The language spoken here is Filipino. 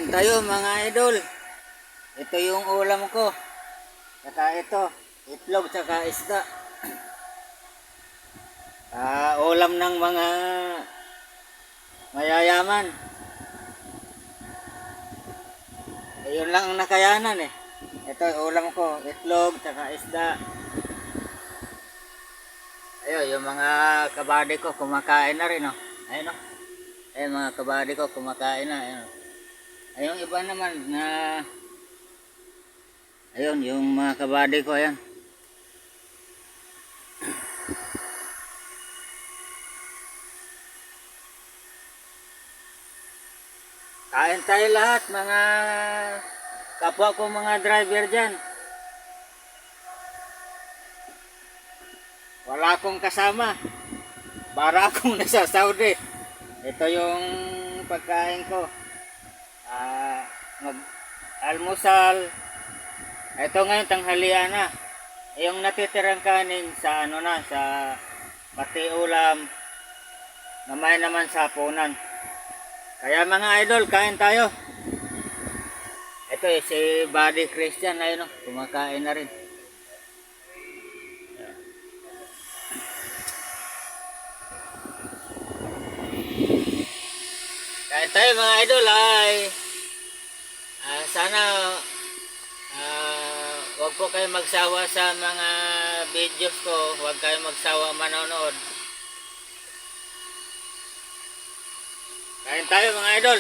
Kain tayo mga idol. Ito yung ulam ko. Saka ito, itlog saka isda. Ulam ng mga mayayaman. Ayun lang ang nakayanan eh. Ito yung ulam ko, itlog saka isda. Ayun, yung mga kabady ko kumakain na rin oh. Ayun oh. Ayun mga kabady ko kumakain na. Ayun. Ayun iba naman na ayun yung mga kabady ko ayan. Kain tayo lahat mga kapwa ko mga driver dyan. Wala akong kasama. Para akong nasa Saudi. Ito yung pagkain ko. Mag-almusal. Ito ngayon tanghalian na. Yung natitirang kanin sa ano na, sa pati ulam. Namay naman sa hapunan. Kaya mga idol, kain tayo. Ito si Buddy Christian ayun oh, kumakain na rin. Kain tayo mga idol ay sana wag po kayo magsawa sa mga videos ko, wag kayo magsawa manonood. Kain tayo mga idol.